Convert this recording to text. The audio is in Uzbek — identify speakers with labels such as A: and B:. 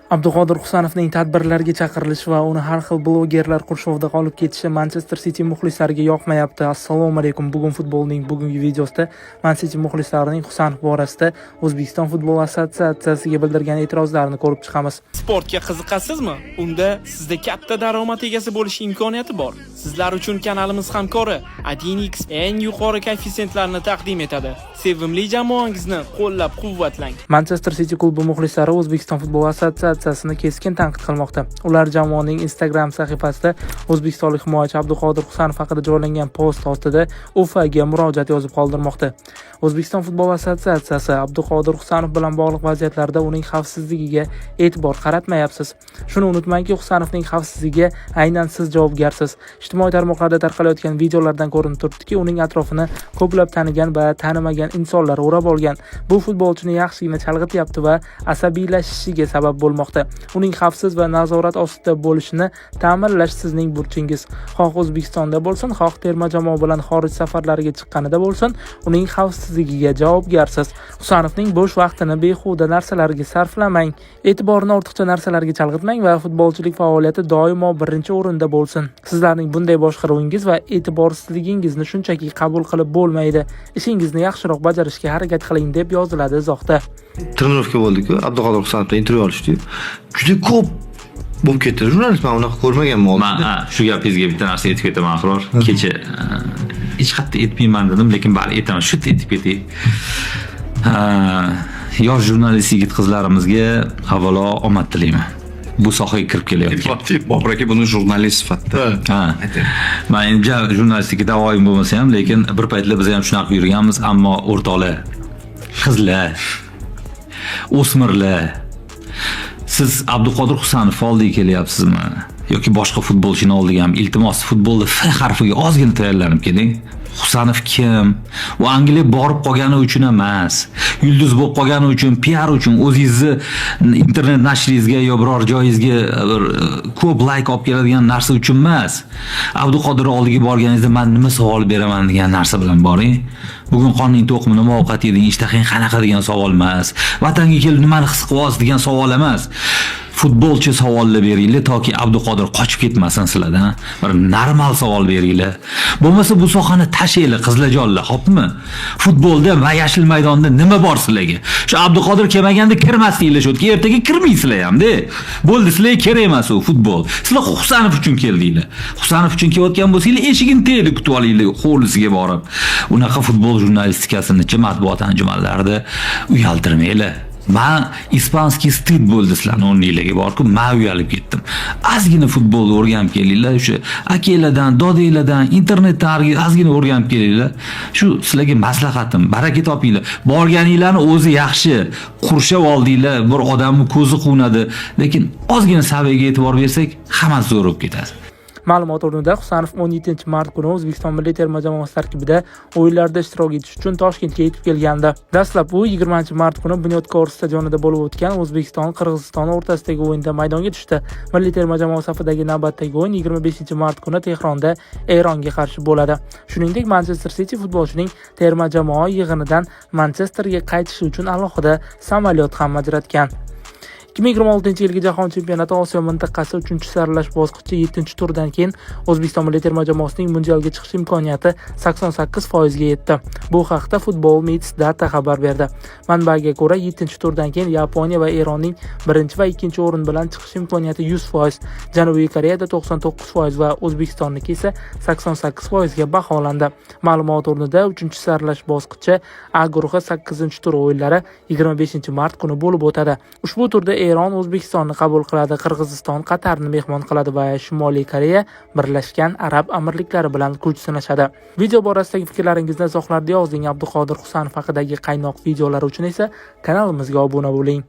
A: Abduqodir Husanovning tadbirlarga chaqirilishi va uni har xil blogerlar qurshovida qolib ketishi Manchester City muxlislariga yoqmayapti. Assalomu alaykum. Bugun futbolning bugungi videosida Man City muxlislarining Husanov borasida O'zbekiston futbol assotsiatsiyasiga bildirgan e'tirozlarini ko'rib chiqamiz.
B: Sportga qiziqasizmi? Unda sizda katta daromad egasi bo'lish imkoniyati bor. Sizlar uchun kanalimiz hamkori Adinix eng yuqori koeffitsiyentlarni taqdim etadi. Sevimli jamoangizni qo'llab-quvvatlang.
A: Manchester City klubi muxlislari O'zbekiston futbol assotsiatsiyasini keskin tanqid qilmoqda. Ular jamoaning Instagram sahifasida o'zbekistonlik himoyachi Abduqodir Husanov haqida joylangan post ostida UFAga murojaat yozib qoldirmoqda. O'zbekiston futbol assotsiatsiyasi Abduqodir Husanov bilan bog'liq vaziyatlarda uning xavfsizligiga e'tibor qaratmayapsiz. Shuni unutmangki, Husanovning xavfsizligiga aynan siz javobgarsiz. Ijtimoiy tarmoqlarda tarqalayotgan videolardan ko'rinib turibdiki, uning atrofini ko'plab tanigan va tanimagan insonlar o'rab olgan. Bu futbolchini yaxshigina chalg'ityapti va asabiylashishiga sabab bo'lmoqda. Uning xavfsiz va nazorat ostida bo'lishini ta'minlash sizning burchingiz. Xoh O'zbekistonda bo'lsin, xoh terma jamoa bilan xorij safarlariga chiqqanida bo'lsin, uning xavfsizligiga javobgarsiz. Husanovning bo'sh vaqtini behuda narsalarga sarflamang. E'tiborini ortiqcha narsalarga chalg'itmang va futbolchilik faoliyati doimo birinchi o'rinda bo'lsin. Sizlarning bunday boshqaruvingiz va e'tiborsizligingizni shunchaki qabul qilib bo'lmaydi. Ishingizni yaxshiroq bajarishga harakat qiling deb yoziladi izohda.
C: Trenirovka bo'ldi-ku, Abduqodir Husanovdan intervyu olishdi. Juda ko'p bo'lib ketdi. Jurnalist men unaqa ko'rmaganman.
D: Men shu gapingizga bitta narsa aytib ketaman, Ahror. Kecha hech qayerda aytmayman dedim, lekin bari aytaman, shu aytib ketay. Yosh jurnalist yigit-qizlarimizga avvalo omad tilayman. Bu sohaga kirib kelayotgan.
E: Bobur aka buni jurnalist sifatida.
D: Men endi jurnalistlikka da'voyim bo'lmasa ham, lekin bir paytlar biz ham shunaqa yurganmiz, ammo o'rtoqlar, qizlar, o'smirlar, siz Abduqodir Husanov oldiga kelyapsizmi yoki boshqa futbolchini oldiga ham iltimos futbolda F harfiga ozgina tayyorlanib keling. Husanov kim? U Angliya borib qolgani uchun emas, yulduz bo'lib qolgani uchun, PR uchun, o'zingizni internet nashringizga yo biror joyingizga ko'p like olib keladigan narsa uchun emas. Abduqodir oldiga borganingizda men nima savol beraman degan narsa bilan boring. Bugun qoning to'qmi, nima ovqat yeding, ishtahang qanaqa degan savol emas. Vatanga kelib nimani his qilyapsiz degan savol emas. Futbolchi savollar beringlar toki Abduqodir qochib ketmasin sizlardan. Bir normal savol beringlar. Bo'lmasa bu sohani tashlaylar qizlarjonlar, xo'pmi? Futbolda va yashil maydonda nima bor sizlarga? Shu Abduqodir kelmaganda kirmasdinglar, shu ertaga kirmaysizlar ham-da. Bo'ldi, sizlarga kerak emas u futbol. Sizlar Husanov uchun keldinglar. Husanov uchun kelayotgan bo'lsanglar, eshigini teyli kutib olinglar, hovlisiga borib. Unaqa futbol jurnalistikasini matbuot anjumanlarida uyaltirmanglar. Men ispanskiy stid bo'ldi sizlarning o'rninglarga borib, men uyalib ketdim. Ozgina futbolni o'rganib kelinglar, o'sha akalardan, dodanglardan, internetdan ozgina o'rganib kelinglar. Shu sizlarga maslahatim, baraka topinglar. Borganinglarni o'zi yaxshi, qurshab oldinglar, bir odamning ko'zi quvnadi, lekin ozgina saviyaga e'tibor bersak, hammasi zo'r bo'lib ketadi.
A: Ma'lumot o'rnida Husanov 17-mart kuni O'zbekiston milliy terma jamoasi tarkibida o'yinlarda ishtirok etish uchun Toshkentga yetib kelgandi. Dastlab u 20-mart kuni Bunyodkor stadionida bo'lib o'tgan O'zbekiston-Qirg'iziston o'rtasidagi o'yinda maydonga tushdi. Milliy terma jamoa safidagi navbatdagi o'yin 25-mart kuni Tehronda Eronga qarshi bo'ladi. Shuningdek, Manchester City futbolchining terma jamoa yig'inidan Manchesterga qaytishi uchun alohida samolyot ham ajratgan. 2026-yilgi Jahon chempionati Osiyo mintaqasi 3-saralash bosqichi 7-turdan keyin O'zbekiston milliy terma jamoasining mundialga chiqish imkoniyati 88% ga yetdi. Bu haqda Football Meets Data xabar berdi. Manbaga ko'ra, 7-turdan keyin Yaponiya va Eronning 1 va 2 o'rin bilan chiqish imkoniyati 100%, Janubiy Koreyada 99% va O'zbekistonniki esa 88% ga baholandi. Ma'lumot o'rnida 3-saralash bosqichi A guruhi 8-tur o'yinlari 25-mart kuni bo'lib o'tadi. Ushbu turda Eron O'zbekistonni qabul qiladi, Qirg'iziston Qatarni mehmon qiladi va Shimoliy Koreya Birlashgan Arab Amirliklari bilan kuch sinashadi. Video borasidagi fikrlaringizni izohlarda yozing. Abduqodir Husanov haqidagi qaynoq videolar uchun esa kanalimizga obuna bo'ling.